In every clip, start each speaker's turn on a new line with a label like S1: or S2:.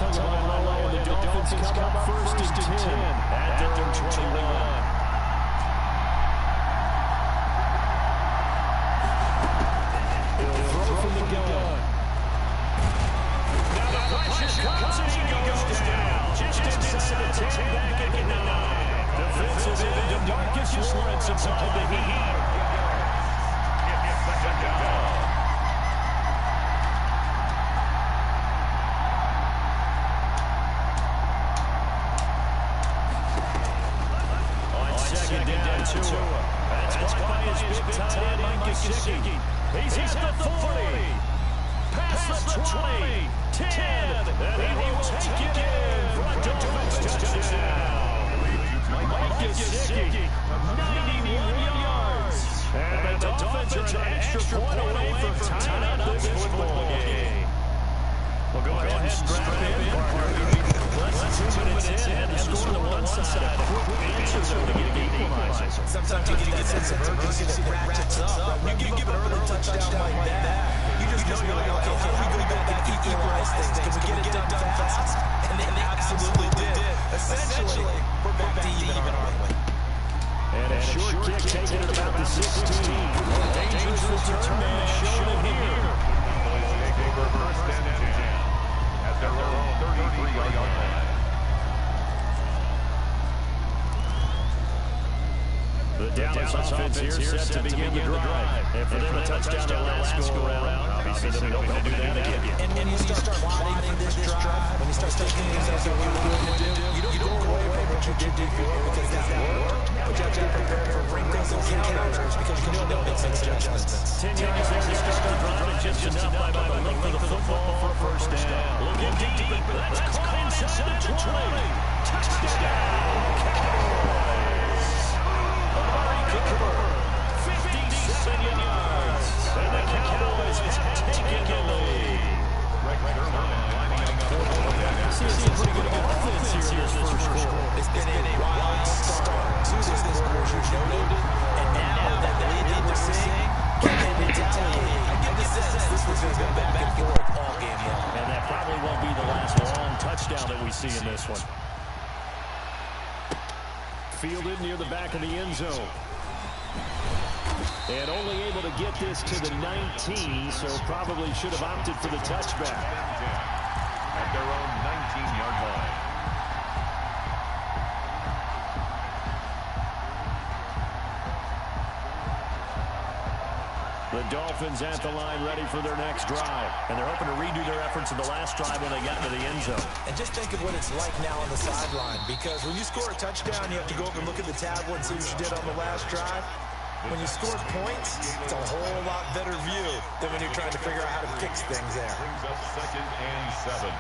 S1: The Dolphins come up first and 10 at their own 21. He'll throw from the gun. Now the pressure comes and he goes down. Just inside the 10, back at the 9. Defensive end DeMarcus Lawrence inside the heat. Second down. That's caught by his big tight end, Mike Gesicki. He's at the 40. Past the 20. 10. And he will take it in for a Dolphins touchdown. Mike Gesicki, 91 yards. And the Dolphins are an extra point away from tying up this football game. We'll go ahead and strap in, partner. Less than 2 minutes in, and the score on the one side. A quick answer, though, to get an equalizer.
S2: Sometimes you get that sense of urgency that ratchets up. When you give an early touchdown like that, you just know you're like, okay, how do we go back and equalize things? Can we get it done fast? And they absolutely did. Essentially, we're back to even, aren't we?
S1: And a short kick taken at about the 16. Dangerous return man showing it here.
S3: Taking for first and 10 at their own 33-yard line.
S1: The Dallas offense here set to begin the drive. And for them a touchdown to last go-around. Obviously, they're hoping to do that again.
S2: And when you start plotting this drive, when you start thinking exactly what you're going to do, you don't go away from what you did before because that worked. But you have to be prepared for wrinkles and counters because you know they'll make some adjustments.
S1: 10 yards there to start the drive, and just enough by the length of the football for a first down. Looking deep, that's caught inside the 20. Touchdown, Cowboys! Amari Cooper, 57 yards. And the Cowboys have taken the lead. See a pretty good offense here in this first quarter.
S2: It's been a wild start to this quarter, as you noted. And now that the lead they're seeing, can they retaliate? I get the sense this was going to go back and forth all game long.
S1: And that probably won't be the last long touchdown that we see in this one. Fielded near the back of the end zone. And only able to get this to the 19, so probably should have opted for the touchback.
S3: At their own 19-yard line.
S1: The Dolphins at the line ready for their next drive. And they're hoping to redo their efforts in the last drive when they got into the end zone.
S2: And just think of what it's like now on the sideline, because when you score a touchdown, you have to go over and look at the tablet and see what you did on the last drive. When you score points, it's a whole lot better view than when you're trying to figure out how to fix things there.
S3: Brings up 2nd and 7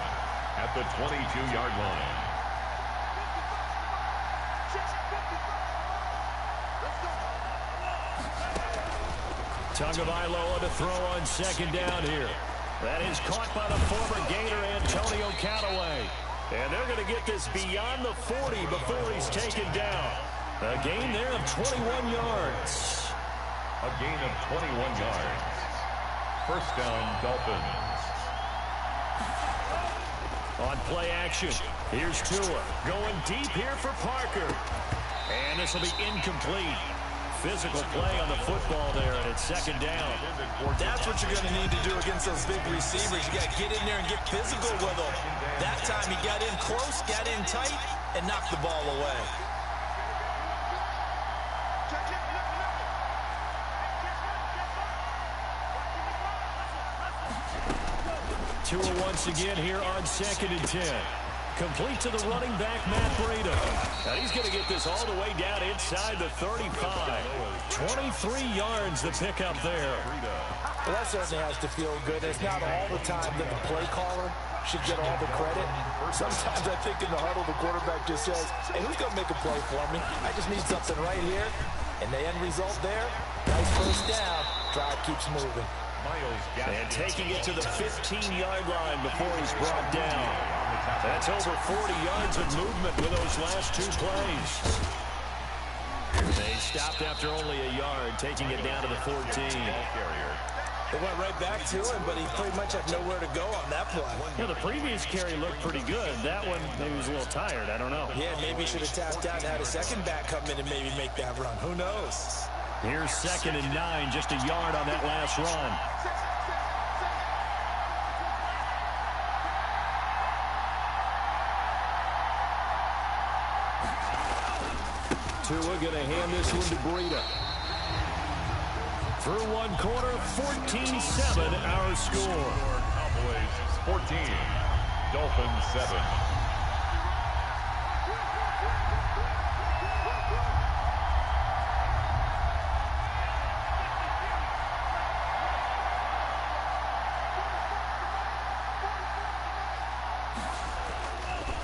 S3: at the 22-yard line.
S1: Tagovailoa to throw on second down here. That is caught by the former Gator Antonio Callaway. And they're going to get this beyond the 40 before he's taken down. A gain there of 21 yards.
S3: A gain of 21 yards. First down, Dolphins.
S1: On play action, here's Tua. Going deep here for Parker. And this will be incomplete. Physical play on the football there, and it's second down.
S2: That's what you're going to need to do against those big receivers. You got to get in there and get physical with them. That time he got in close, got in tight, and knocked the ball away.
S1: Tua once again here on 2nd and 10. Complete to the running back, Matt Breida. And he's going to get this all the way down inside the 35. 23 yards to pick up there.
S2: Well, that certainly has to feel good. It's not all the time that the play caller should get all the credit. Sometimes I think in the huddle, the quarterback just says, hey, who's going to make a play for me? I just need something right here. And the end result there, nice first down. Drive keeps moving.
S1: And taking it to the 15-yard line before he's brought down. That's over 40 yards of movement with those last two plays. They stopped after only a yard, taking it down to the 14.
S2: They went right back to him, but he pretty much had nowhere to go on that play.
S1: Yeah, the previous carry looked pretty good. That one, maybe he was a little tired. I don't know.
S2: Yeah, maybe he should have tapped out and had a second back come in and maybe make that run. Who knows?
S1: Here's 2nd and 9, just a yard on that last run. Tua going to hand this one to Breida. Through one quarter, 14-7 our score.
S3: Cowboys 14, Dolphins 7.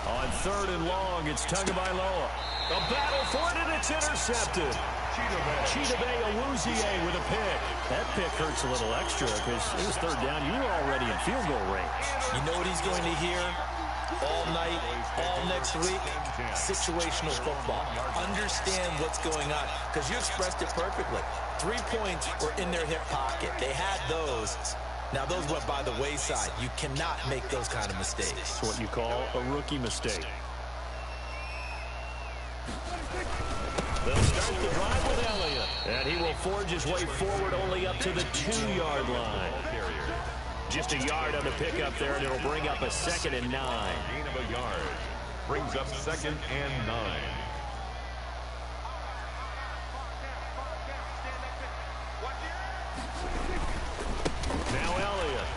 S1: On 3rd and long, it's Tagovailoa. A battle for it, and it's intercepted. Chidobe Awuzie with a pick. That pick hurts a little extra because it was 3rd down. You were already in field goal range.
S2: You know what he's going to hear all night, all next week? Situational football. Understand what's going on because you expressed it perfectly. 3 points were in their hip pocket. They had those. Now, those went by the wayside. You cannot make those kind of mistakes.
S1: It's what you call a rookie mistake. They'll start the drive with Elliott. And he will forge his way forward only up to the 2-yard line. Just a yard on the pickup there, and it'll bring up a 2nd and 9.
S3: Gain of a yard. Brings up 2nd and 9.
S1: Now Elliott.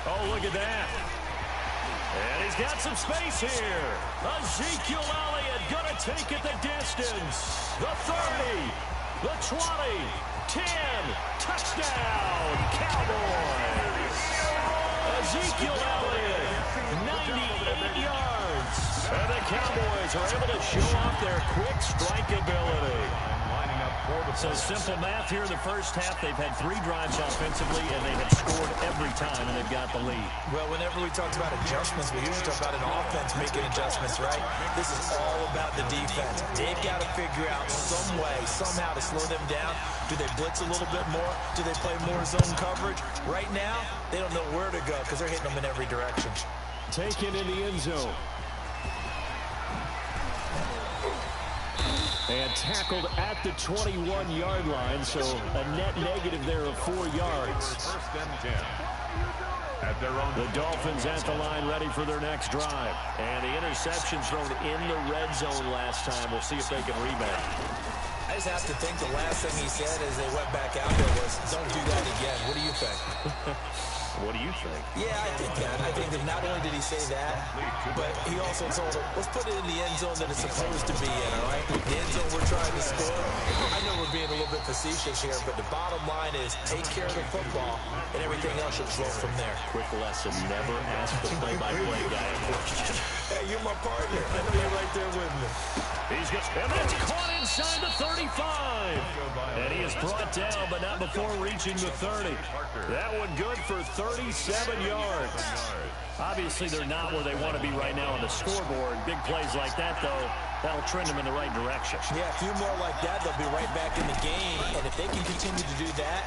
S1: Oh, look at that. And he's got some space here. Ezekiel Elliott going to take it the distance. The 30, the 20, 10, touchdown, Cowboys. Ezekiel Elliott, 98 yards. And the Cowboys are able to show off their quick strike ability. So simple math here in the first half. They've had 3 drives offensively, and they have scored every time, and they've got the lead.
S2: Well, whenever we talk about adjustments, we usually talk about an offense making adjustments, right? This is all about the defense. They've got to figure out some way, somehow to slow them down. Do they blitz a little bit more? Do they play more zone coverage? Right now, they don't know where to go because they're hitting them in every direction.
S1: Taken in the end zone. And tackled at the 21-yard line, so a net negative there of 4 yards.
S3: 1st and 10. At their own.
S1: The Dolphins at the line ready for their next drive. And the interception thrown in the red zone last time. We'll see if they can rebound.
S2: I just have to think the last thing he said as they went back out there was, don't do that again. What do you think?
S1: What do you think?
S2: Yeah, I think that. I think that not only did he say that, but he also told them, let's put it in the end zone that it's supposed to be in, all right? The end zone we're trying to score. I know we're being a little bit facetious here, but the bottom line is take care of the football, and everything else should flow from there.
S1: Quick lesson, never ask the play-by-play guy a question.
S2: Hey, you're my partner. I know you're right there with me.
S1: He's got, and that's caught inside the 35. And he is brought down, but not before reaching the 30. That one good for 37 yards. Obviously, they're not where they want to be right now on the scoreboard. Big plays like that, though, that'll trend them in the right direction.
S2: Yeah, a few more like that, they'll be right back in the game. And if they can continue to do that,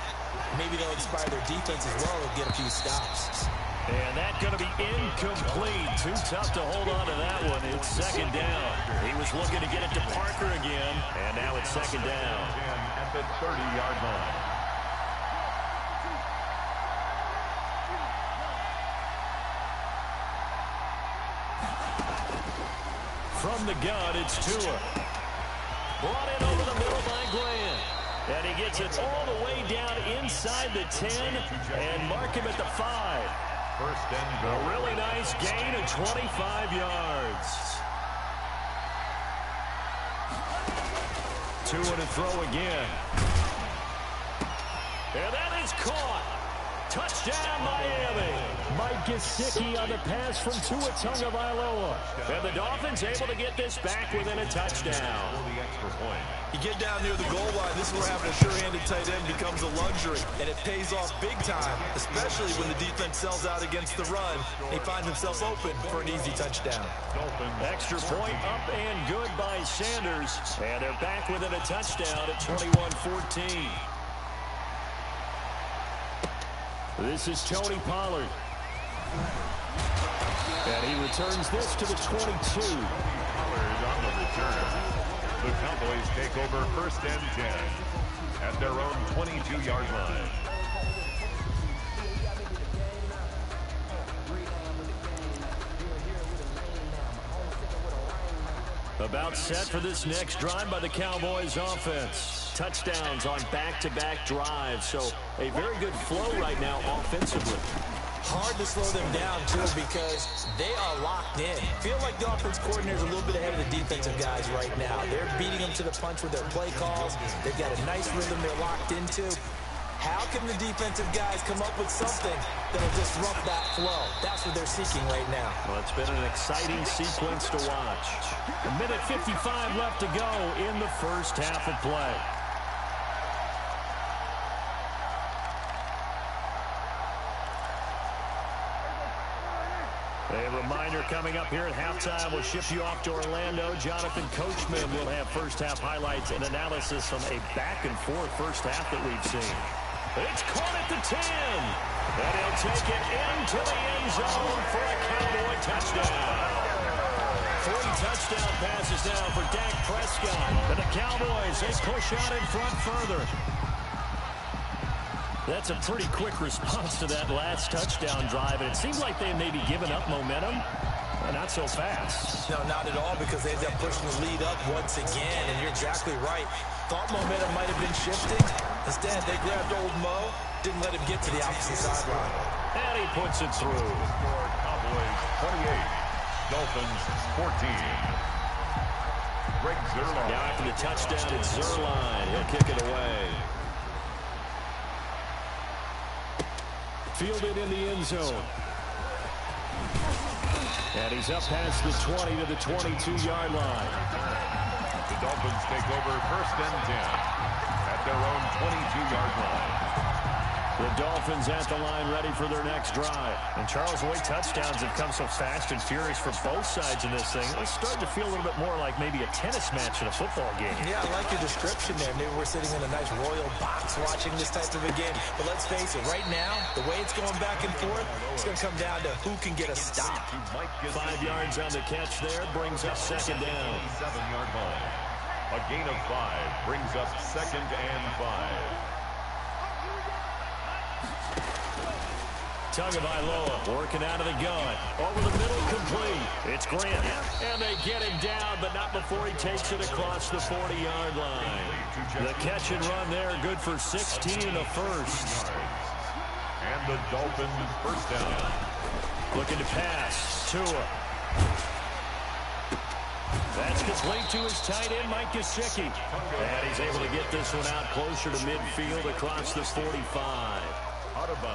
S2: maybe they'll inspire their defense as well and get a few stops.
S1: And that's going to be incomplete. Too tough to hold on to that one. It's 2nd down. He was looking to get it to Parker again, and now it's 2nd down.
S3: At the 30-yard line.
S1: From the gun, it's Tua. Brought in over the middle by Grant. And he gets it all the way down inside the 10 and mark him at the 5.
S3: 1st and goal.
S1: A really nice gain of 25 yards. Tua to throw again. And that is caught. Touchdown, Miami. Mike Gesicki on the pass from Tua Tagovailoa. And the Dolphins able to get this back within a touchdown.
S3: For the extra point.
S2: You get down near the goal line, this is where having a sure-handed tight end becomes a luxury, and it pays off big time, especially when the defense sells out against the run. He finds himself open for an easy touchdown.
S1: Extra point up and good by Sanders, and they're back within a touchdown at 21-14. This is Tony Pollard. And he returns this to the 22.
S3: Pollard on the return. The Cowboys take over 1st and 10 at their own 22-yard line.
S1: About set for this next drive by the Cowboys offense. Touchdowns on back-to-back drives, so a very good flow right now offensively.
S2: Hard to slow them down, too, because they are locked in. Feel like the offense coordinator is a little bit ahead of the defensive guys right now. They're beating them to the punch with their play calls. They've got a nice rhythm they're locked into. How can the defensive guys come up with something that'll disrupt that flow? That's what they're seeking right now.
S1: Well, it's been an exciting sequence to watch. A minute 55 left to go in the first half of play. A reminder coming up here at halftime. We'll ship you off to Orlando. Jonathan Coachman will have first-half highlights and analysis from a back-and-forth first half that we've seen. It's caught at the 10. And he'll take it into the end zone for a Cowboy touchdown. 3 touchdown passes now for Dak Prescott. And the Cowboys, they push out in front further. That's a pretty quick response to that last touchdown drive, and it seems like they may be giving up momentum. Not so fast.
S2: No, not at all, because they end up pushing the lead up once again, and you're exactly right. Thought momentum might have been shifting. Instead, they grabbed old Mo, didn't let him get to the opposite sideline.
S1: And he puts it through.
S3: Cowboys 28, Dolphins 14. Greg Zuerlein.
S1: Now after the touchdown, it's Zuerlein. He'll kick it away. Fielded in the end zone. And he's up past the 20 to the 22-yard line.
S3: The Dolphins take over 1st and 10 at their own 22-yard line.
S1: The Dolphins at the line ready for their next drive. And Charles, the way touchdowns have come so fast and furious for both sides in this thing, it's starting to feel a little bit more like maybe a tennis match in a football game.
S2: Yeah, I like your description there. Maybe we're sitting in a nice royal box watching this type of a game. But let's face it, right now, the way it's going back and forth, it's going to come down to who can get a stop.
S1: 5 yards on the catch there, brings up 2nd down.
S3: 7-yard line. A gain of 5 brings up 2nd and 5.
S1: Tagovailoa working out of the gun. Over the middle, complete. It's Grant. And they get him down, but not before he takes it across the 40-yard line. The catch and run there, good for 16 and a first.
S3: And the Dolphins first down.
S1: Looking to pass. Tua. That's complete to his tight end, Mike Gesicki. And he's able to get this one out closer to midfield across the 45.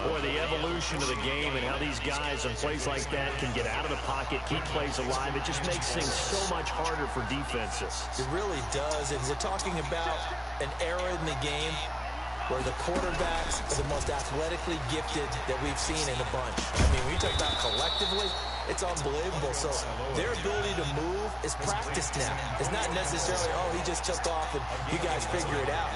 S1: Boy, the evolution of the game and how these guys on plays like that can get out of the pocket, keep plays alive, it just makes things so much harder for defenses.
S2: It really does, and we're talking about an era in the game where the quarterbacks are the most athletically gifted that we've seen in a bunch. I mean, when you talk about collectively, it's unbelievable. So their ability to move is practiced now. It's not necessarily, oh, he just took off and you guys figure it out.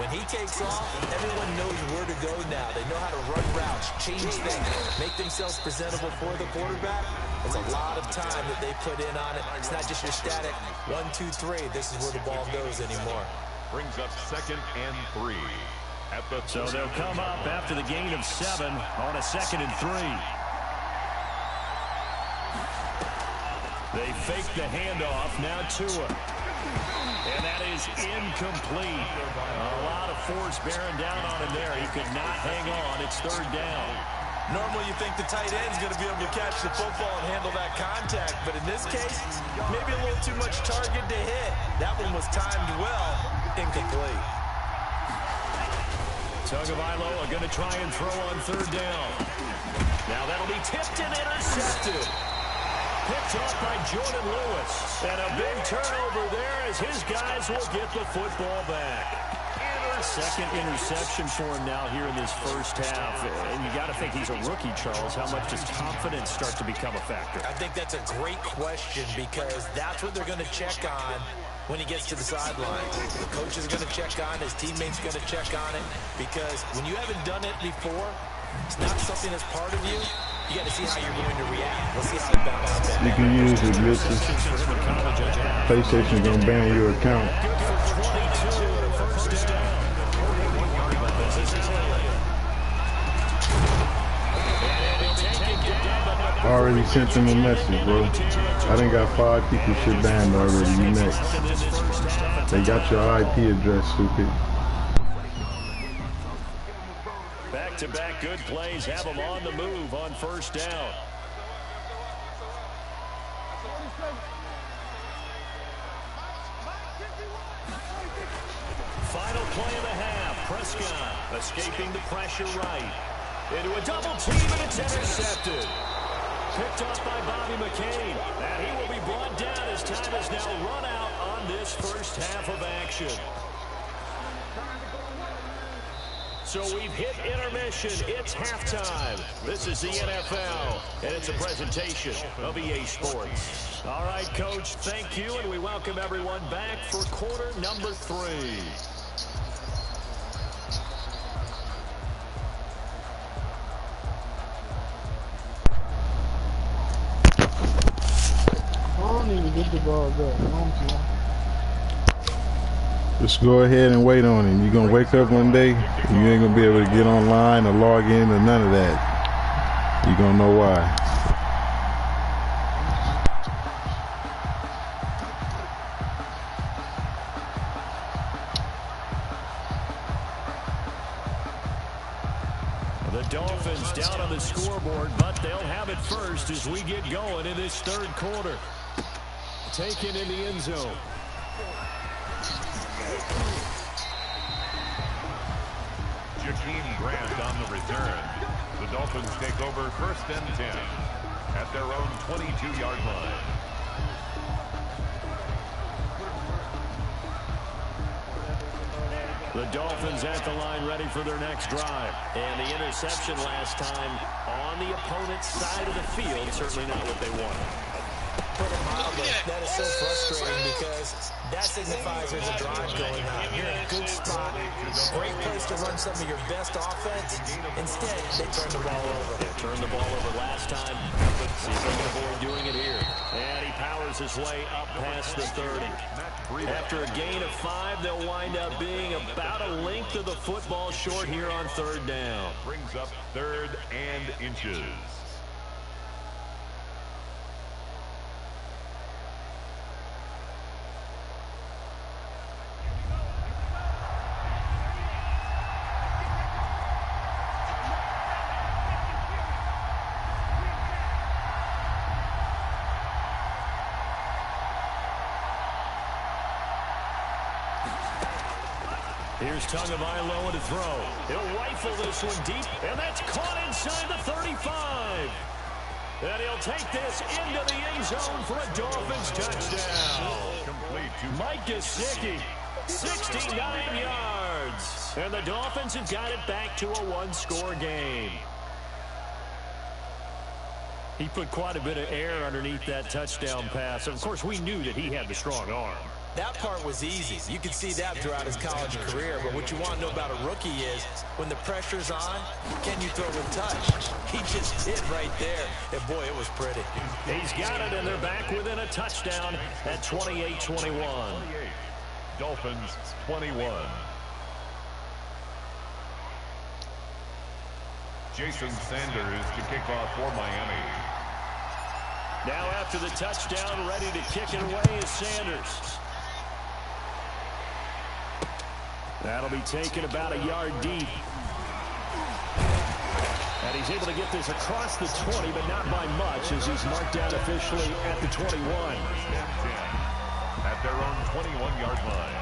S2: When he takes off, everyone knows where to go now. They know how to run routes, change things, make themselves presentable for the quarterback. There's a lot of time that they put in on it. It's not just your static 1, 2, 3. This is where the ball goes anymore.
S3: Brings up 2nd and 3.
S1: So they'll come up after the gain of 7 on a 2nd and 3. They fake the handoff. Now Tua. And that is incomplete. A lot of force bearing down on him there. He could not hang on. It's 3rd down.
S2: Normally you think the tight end's going to be able to catch the football and handle that contact. But in this case, maybe a little too much target to hit. That one was timed well. Incomplete.
S1: Tagovailoa going to try and throw on 3rd down. Now that'll be tipped and intercepted. Picked off by Jordan Lewis. And a big turnover there as his guys will get the football back. Second interception for him now here in this first half. And you got to think he's a rookie, Charles. How much does confidence start to become a factor?
S2: I think that's a great question because that's what they're going to check on when he gets to the sideline. The coach is going to check on, his teammates going to check on it, because when you haven't done it before, it's not something that's part of you. You got to see how you're going to react. We'll see how you bounce back.
S4: You can use it, glitches. PlayStation gonna ban your account. I already sent them a message, bro. I done got 5 people shit banned already. You next. They got your IP address, stupid.
S1: Back-to-back good plays have them on the move on first down. Final play of the half. Prescott escaping the pressure right. Into a double team, and it's intercepted. Picked off by Bobby McCain. And he will be brought down as time has now run out on this first half of action. So we've hit intermission. It's halftime. This is the NFL, and it's a presentation of EA Sports. All right, Coach, thank you, and we welcome everyone back for quarter number 3.
S5: I don't even get the ball back.
S4: Just go ahead and wait on him. You're gonna wake up one day and you ain't gonna be able to get online or log in or none of that. You're gonna know why.
S1: The Dolphins down on the scoreboard, but they'll have it first as we get going in this third quarter. Taken in the end zone.
S3: Jakeem Grant on the return. The Dolphins take over first and 10 at their own 22-yard line.
S1: The Dolphins at the line ready for their next drive. And the interception last time on the opponent's side of the field, certainly not what they wanted.
S2: Put it mildly, that is so frustrating because that signifies there's a drive going on. You're in a good spot, great place to run some of your best offense. Instead, they turn the ball over.
S1: They turned the ball over last time. See if they can avoid doing it here. And he powers his way up past the 30. After a gain of 5, they'll wind up being about a length of the football short here on third down.
S3: Brings up 3rd and inches.
S1: Here's Tagovailoa to throw. He'll rifle this one deep, and that's caught inside the 35. And he'll take this into the end zone for a Dolphins touchdown.
S3: Complete to
S1: Mike Gesicki, 69 yards. And the Dolphins have got it back to a one-score game. He put quite a bit of air underneath that touchdown pass. Of course, we knew that he had the strong arm.
S2: That part was easy. You could see that throughout his college career. But what you want to know about a rookie is when the pressure's on, can you throw with touch? He just hit right there. And, boy, it was pretty.
S1: He's got it, and they're back within a touchdown at 28-21.
S3: Dolphins 21. Jason Sanders to kick off for Miami.
S1: Now after the touchdown, ready to kick it away is Sanders. That'll be taken about a yard deep. And he's able to get this across the 20, but not by much as he's marked down officially at the 21.
S3: At their own 21-yard line.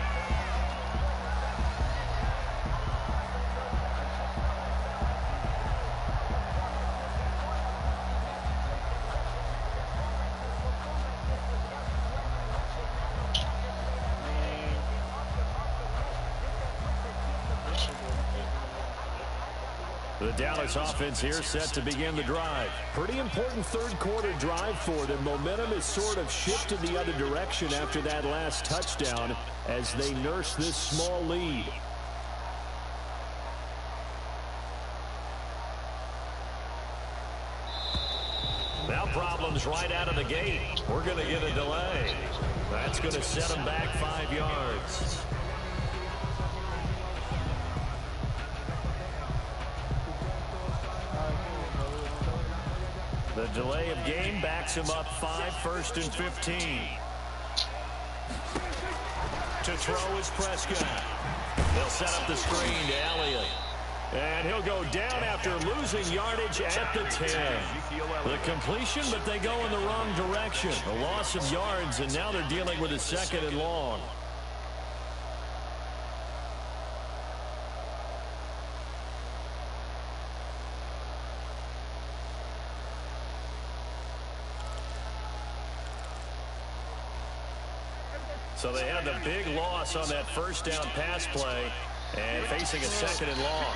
S1: The Dallas offense here set to begin the drive. Pretty important third quarter drive for them. Momentum has sort of shifted the other direction after that last touchdown as they nurse this small lead. problems right out of the gate. We're going to get a delay. That's going to set them back 5 yards. The delay of game backs him up 5, 1st and 15. To throw is Prescott. They'll set up the screen to Elliott. And he'll go down after losing yardage at the 10. The completion, but they go in the wrong direction. A loss of yards, and now they're dealing with a 2nd and long. So they had the big loss on that 1st down pass play and facing a 2nd and long.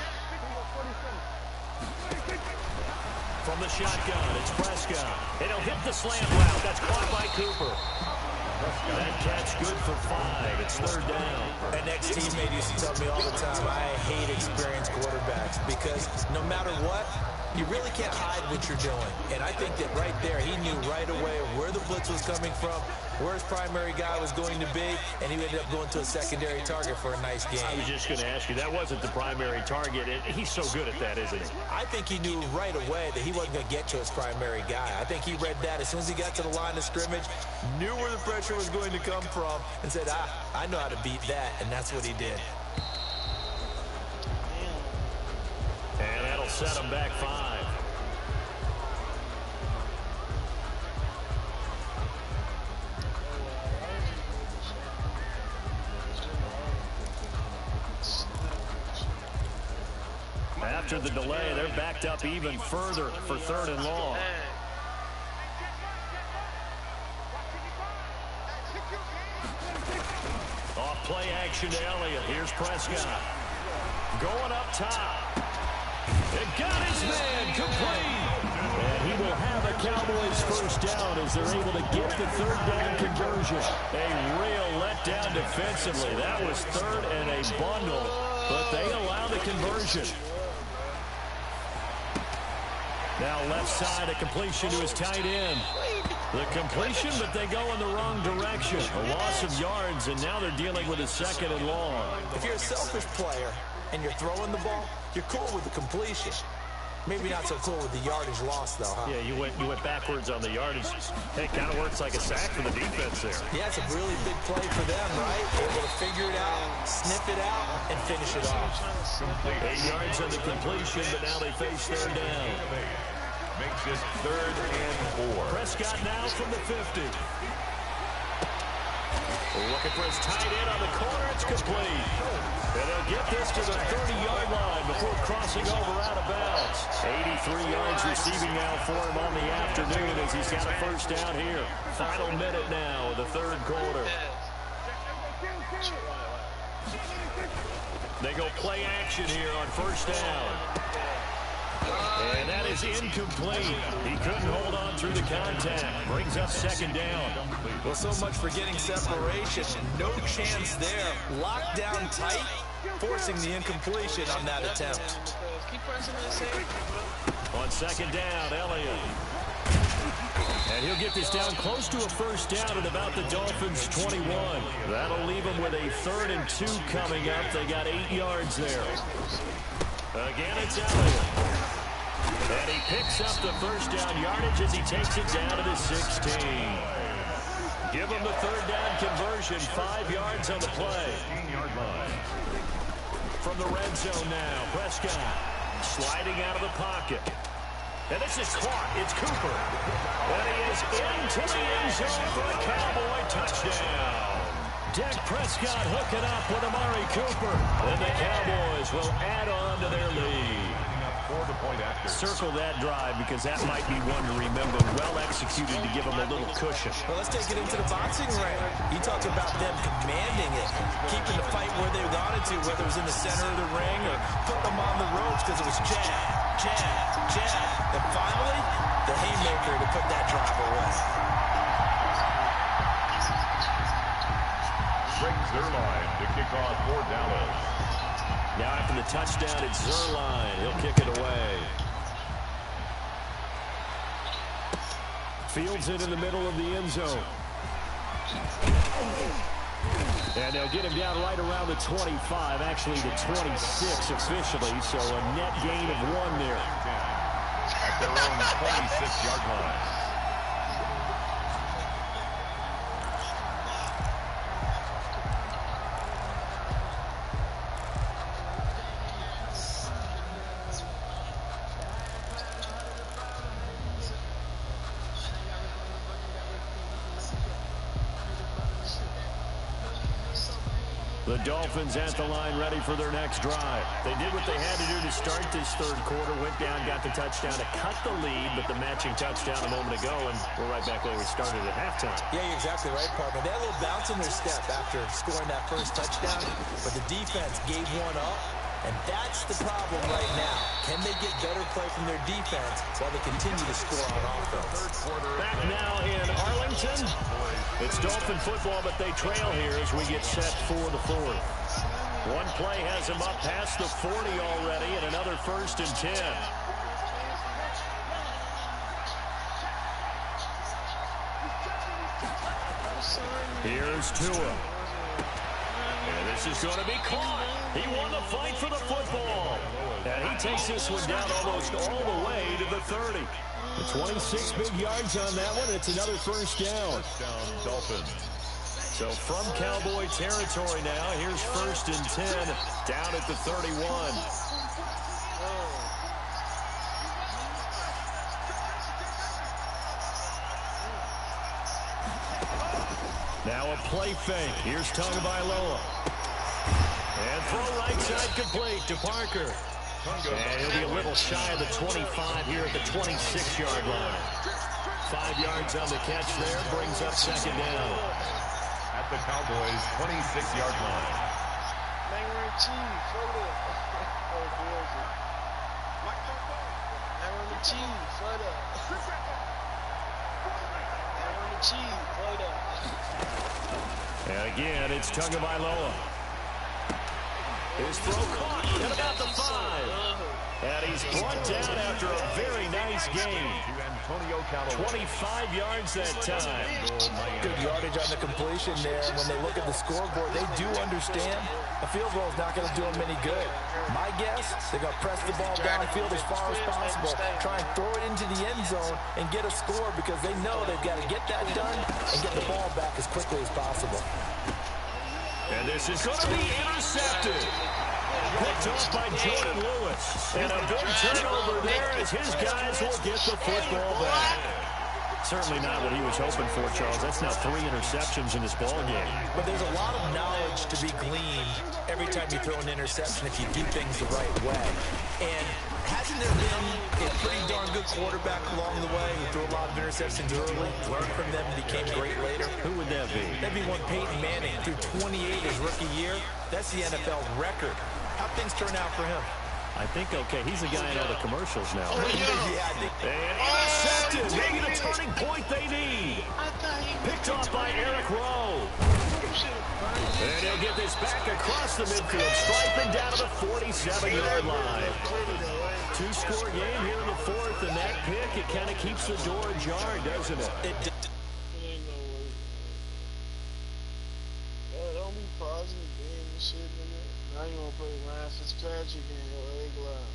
S1: From the shotgun, it's Prescott. And he'll hit the slant route. That's caught by Cooper. That catch good for 5. It's 3rd down.
S2: An ex-teammate used to tell me all the time, I hate experienced quarterbacks because no matter what, you really can't hide what you're doing. And I think that right there, he knew right away where the blitz was coming from, where his primary guy was going to be, and he ended up going to a secondary target for a nice game.
S1: I was just going to ask you, that wasn't the primary target. He's so good at that, isn't he?
S2: I think he knew right away that he wasn't going to get to his primary guy. I think he read that as soon as he got to the line of scrimmage, knew where the pressure was going to come from, and said, I know how to beat that, and that's what he did.
S1: And that'll set him back 5. After the delay, they're backed up even further for 3rd and long. Off play action to Elliott. Here's Prescott. Going up top. It got his man complete. And he will have a Cowboys 1st down as they're able to get the 3rd down conversion. A real letdown defensively. That was 3rd and a bundle, but they allow the conversion. Now left side, a completion to his tight end. The completion, but they go in the wrong direction. A loss of yards, and now they're dealing with a 2nd and long.
S2: If you're a selfish player and you're throwing the ball, you're cool with the completion. Maybe not so cool with the yardage loss, though, huh?
S1: Yeah, you went backwards on the yardage. Hey, kind of works like a sack for the defense there.
S2: Yeah, it's a really big play for them, right? Able to figure it out, sniff it out, and finish it off.
S1: 8 yards on the completion, but now they face 3rd down.
S3: Makes it 3rd and 4.
S1: Prescott now from the 50. Looking for his tight end on the corner. It's complete. And they'll get this to the 30-yard line before crossing over out of bounds. 83 yards receiving now for him on the afternoon as he's got a 1st down here. Final minute now of the 3rd quarter. They go play action here on 1st down. And that is incomplete. He couldn't hold on through the contact. Brings up 2nd down.
S2: Well, so much for getting separation. No chance there. Locked down tight, forcing the incompletion on that attempt.
S1: On 2nd down, Elliott. And he'll get this down close to a 1st down at about the Dolphins' 21. That'll leave them with a 3rd and 2 coming up. They got 8 yards there. Again, it's Elliott. And he picks up the 1st down yardage as he takes it down to the 16. Give him the 3rd down conversion, 5 yards on the play.
S3: 15-yard line.
S1: From the red zone now, Prescott sliding out of the pocket. And this is caught. It's Cooper. And he is into the end zone for a Cowboy touchdown. Dak Prescott hooking up with Amari Cooper. And the Cowboys will add on to their lead. Circle that drive because that might be one to remember. Well executed to give them a little cushion.
S2: Well, let's take it into the boxing ring. You talk about them commanding it, keeping the fight where they wanted to, whether it was in the center of the ring or putting them on the ropes because it was jab, jab, jab. And finally, the haymaker to put that drive away.
S3: Greg Zuerlein to kick off for Dallas.
S1: Now after the touchdown, it's Zuerlein. He'll kick it away. Fields it in the middle of the end zone. And they'll get him down right around the 25, actually the 26 officially, so a net gain of 1 there.
S3: At their own 26-yard line.
S1: The Dolphins at the line ready for their next drive. They did what they had to do to start this third quarter, went down, got the touchdown to cut the lead, but the matching touchdown a moment ago, and we're right back where we started at halftime.
S2: Yeah, you're exactly right, partner. They had a little bounce in their step after scoring that first touchdown, but the defense gave one up, and that's the problem right now. Can they get better play from their defense while they continue to score on offense?
S1: Back now in Arlington. It's Dolphin football, but they trail here as we get set for the fourth. One play has them up past the 40 already, and another 1st and 10. Here's Tua. And this is going to be caught. He won the fight for the football. And he takes this one down almost all the way to the 30. The 26 big yards on that one. It's another 1st down.
S3: Dolphins.
S1: So from Cowboy territory now, here's 1st and 10 down at the 31. Now a play fake. Here's Tagovailoa. And throw right side complete to Parker. And he'll be a little shy of the 25 here at the 26-yard line. 5 yards on the catch there, brings up 2nd down.
S3: At the Cowboys' 26-yard line.
S1: And again, it's Tagovailoa. His throw caught at about the 5. And he's brought down after a very nice game. 25 yards that time.
S2: Good yardage on the completion there. And when they look at the scoreboard, they do understand a field goal is not going to do them any good. My guess, they're going to press the ball downfield as far as possible, try and throw it into the end zone and get a score because they know they've got to get that done and get the ball back as quickly as possible.
S1: And this is going to be intercepted. Picked off by Jordan Lewis. And a big turnover there as his guys will get the football back. Certainly not what he was hoping for, Charles. That's now 3 interceptions in this ball game.
S2: But there's a lot of knowledge to be gleaned every time you throw an interception if you do things the right way. And hasn't there been a pretty darn good quarterback along the way who threw a lot of interceptions early, learned from them, and became great later?
S1: Who would that be?
S2: That'd be one Peyton Manning threw 28 his rookie year. That's the NFL record. How'd things turn out for him?
S1: I think, okay, he's the guy in all the commercials now.
S2: Yeah, I think.
S1: And intercepted. Maybe the turning point they need. Picked off by Eric Rowe. And he'll get this back across the midfield, striping down to the 47-yard line. 2-score game here in the fourth, and that pick, it kind of keeps the door ajar, doesn't it?
S5: Don't be positive, game and shit, nigga. Now you want to play Ryan Fitzpatrick in your egg line.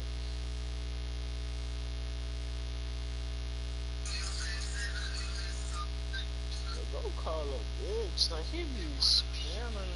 S5: Go call a bitch. Like, he be scamming.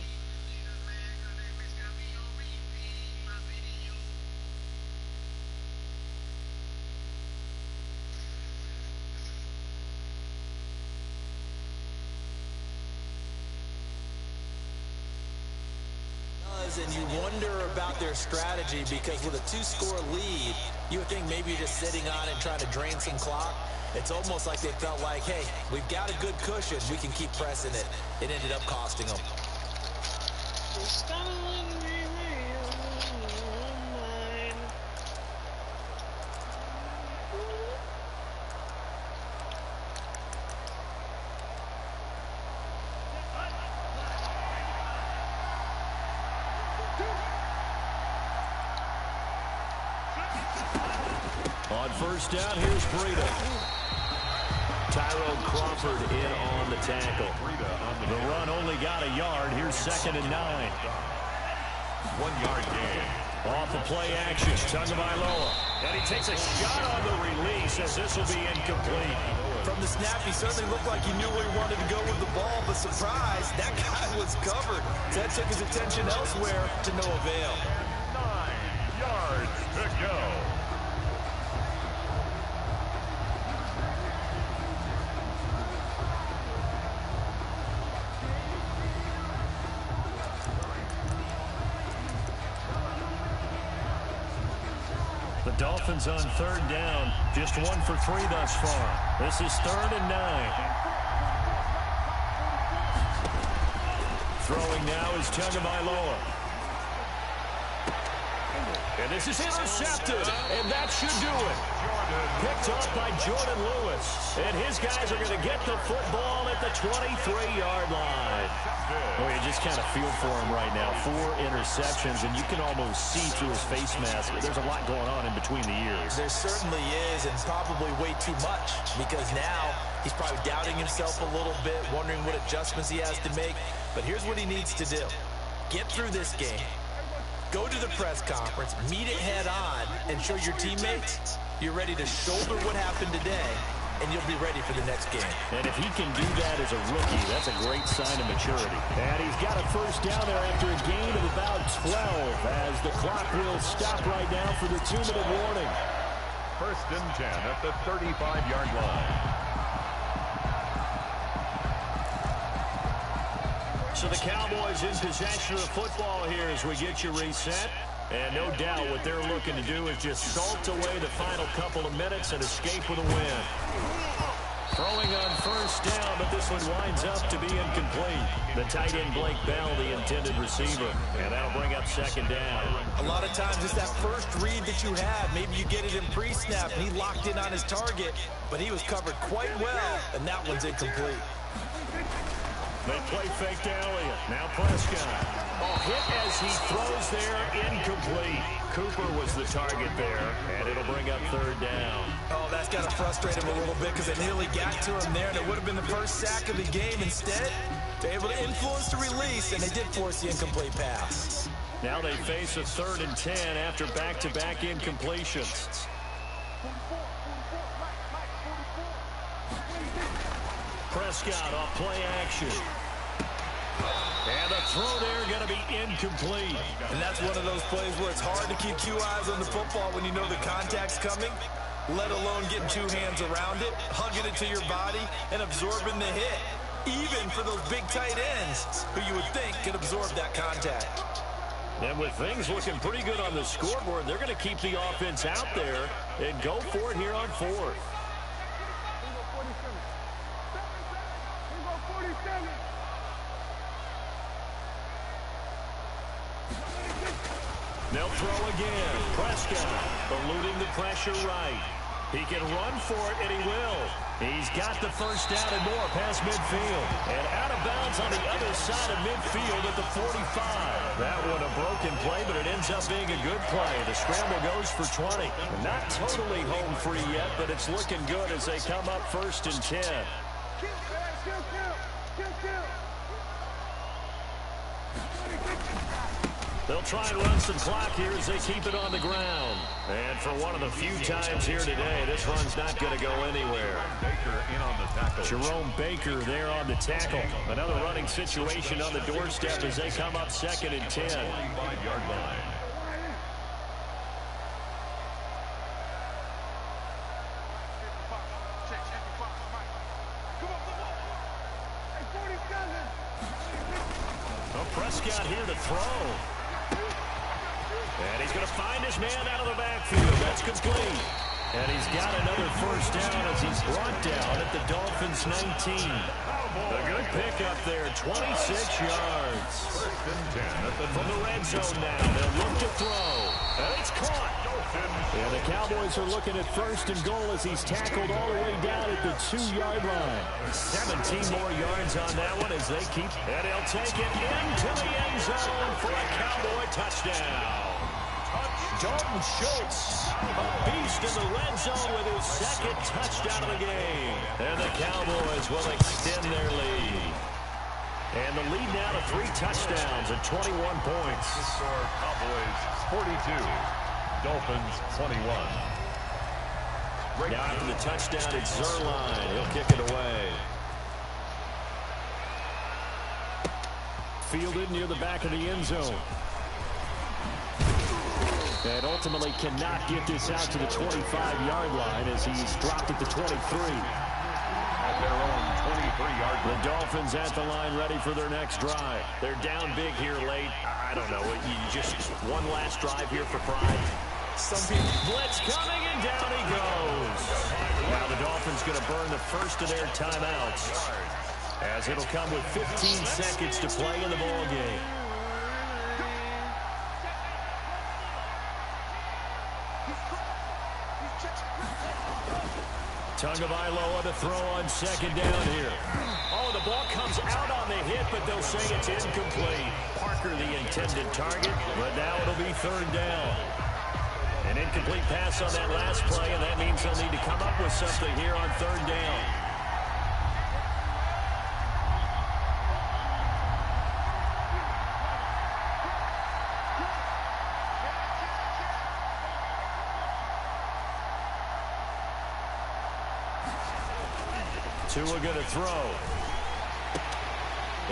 S2: And you wonder about their strategy because with a 2-score lead, you would think maybe you're just sitting on it and trying to drain some clock. It's almost like they felt like, hey, we've got a good cushion. We can keep pressing it. It ended up costing them.
S1: On 1st down, here's Breida. Tyrone Crawford in on the tackle. The run only got a yard. Here's 2nd and 9.
S3: 1 yard gain.
S1: Off the play action, Tagovailoa. And he takes a shot on the release as this will be incomplete.
S2: From the snap, he certainly looked like he knew where he wanted to go with the ball, but surprise, that guy was covered. That took his attention elsewhere to no avail.
S3: 9 yards to go.
S1: The Dolphins on 3rd down. Just 1 for 3 thus far. This is 3rd and 9. Throwing now is Tagovailoa. And this is intercepted. And that should do it. Picked off by Jordan Lewis. And his guys are going to get the football at the 23-yard line. Oh, you just kind of feel for him right now. 4 interceptions, and you can almost see through his face mask. There's a lot going on in between the ears.
S2: There certainly is, and probably way too much, because now he's probably doubting himself a little bit, wondering what adjustments he has to make. But here's what he needs to do. Get through this game. Go to the press conference, meet it head on, and show your teammates you're ready to shoulder what happened today, and you'll be ready for the next game.
S1: And if he can do that as a rookie, that's a great sign of maturity. And he's got a first down there after a gain of about 12 as the clock will stop right now for the 2-minute warning.
S3: 1st and 10 at the 35-yard line.
S1: So the Cowboys in possession of the football here as we get you reset. And no doubt what they're looking to do is just salt away the final couple of minutes and escape with a win. Throwing on 1st down, but this one winds up to be incomplete. The tight end Blake Bell, the intended receiver. And that'll bring up 2nd down.
S2: A lot of times it's that first read that you have. Maybe you get it in pre-snap, and he locked in on his target, but he was covered quite well, and that one's incomplete.
S1: They play fake to Elliott. Now Prescott. Oh, hit as he throws there, incomplete. Cooper was the target there, and it'll bring up 3rd down.
S2: Oh, that's got to frustrate him a little bit because they nearly got to him there, and it would have been the first sack of the game. Instead, they're able to influence the release, and they did force the incomplete pass.
S1: Now they face a 3rd and 10 after back-to-back incompletions. Prescott off play action. And the throw there going to be incomplete.
S2: And that's one of those plays where it's hard to keep 2 eyes on the football when you know the contact's coming, let alone getting 2 hands around it, hugging it to your body, and absorbing the hit. Even for those big tight ends who you would think could absorb that contact.
S1: And with things looking pretty good on the scoreboard, they're going to keep the offense out there and go for it here on 4th. They'll throw again. Prescott eluding the pressure right. He can run for it, and he will. He's got the first down and more past midfield. And out of bounds on the other side of midfield at the 45. That one a broken play, but it ends up being a good play. The scramble goes for 20. Not totally home free yet, but it's looking good as they come up 1st and 10. They'll try and run some clock here as they keep it on the ground. And for one of the few times here today, this run's not going to go anywhere.
S3: Baker in on the tackle.
S1: Jerome Baker there on the tackle. Another running situation on the doorstep as they come up 2nd and 10.
S3: 45-yard line.
S1: Prescott here to throw. And he's going to find his man out of the backfield. That's complete. And he's got another first down as he's brought down at the Dolphins' 19. A good pickup there, 26 yards.
S3: 1st and 10
S1: from the red zone now. They'll look to throw. And it's caught. And the Cowboys are looking at 1st and goal as he's tackled all the way down at the 2-yard line. 17 more yards on that one as they keep. And he'll take it into the end zone for a Cowboy touchdown. Dalton Schultz, a beast in the red zone with his second touchdown of the game. And the Cowboys will extend their lead. And the lead now to 3 touchdowns and 21 points.
S3: The score, Cowboys 42, Dolphins 21.
S1: Now after the touchdown, it's Zerline. He'll kick it away. Fielded near the back of the end zone. And ultimately cannot get this out to the 25-yard line as he's dropped at the 23.
S3: At their own 23-yard line.
S1: The Dolphins at the line ready for their next drive. They're down big here late. I don't know. You just one last drive here for pride. Some people blitz coming, and down he goes. Now the Dolphins going to burn the first of their timeouts, as it'll come with 15 seconds to play in the ball game. Tagovailoa to throw on second down here. Oh, the ball comes out on the hit, but they'll say it's incomplete. Parker the intended target, but now it'll be third down. An incomplete pass on that last play, and that means they'll need to come up with something here on third down. Tua going to throw.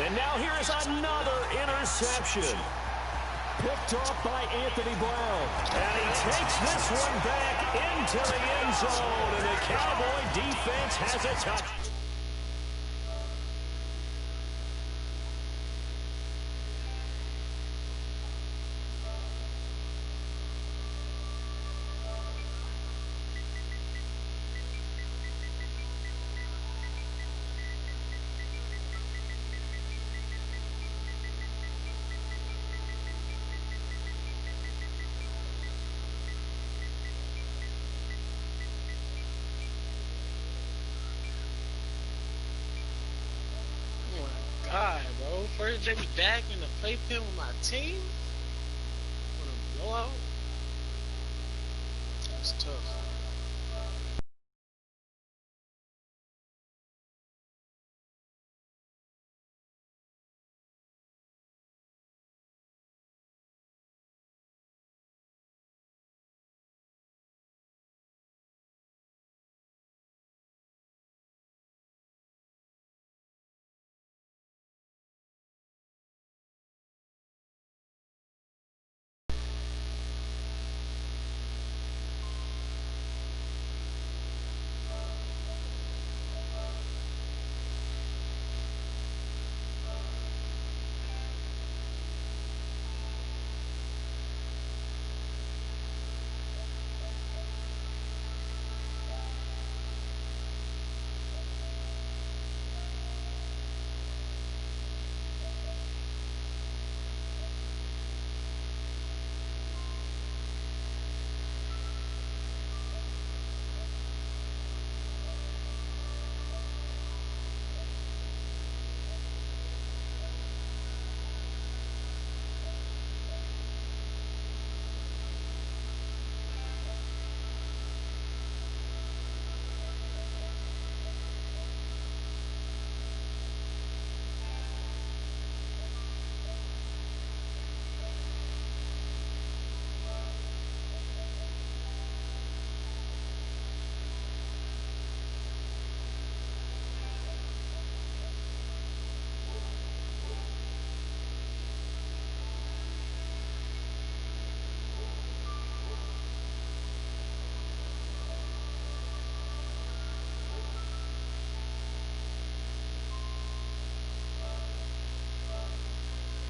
S1: And now here is another interception. Picked off by Anthony Brown. And he takes this one back into the end zone. And the Cowboy defense has a touch.
S5: God, bro. First day back in the playpen with my team? What a blowout. That's tough.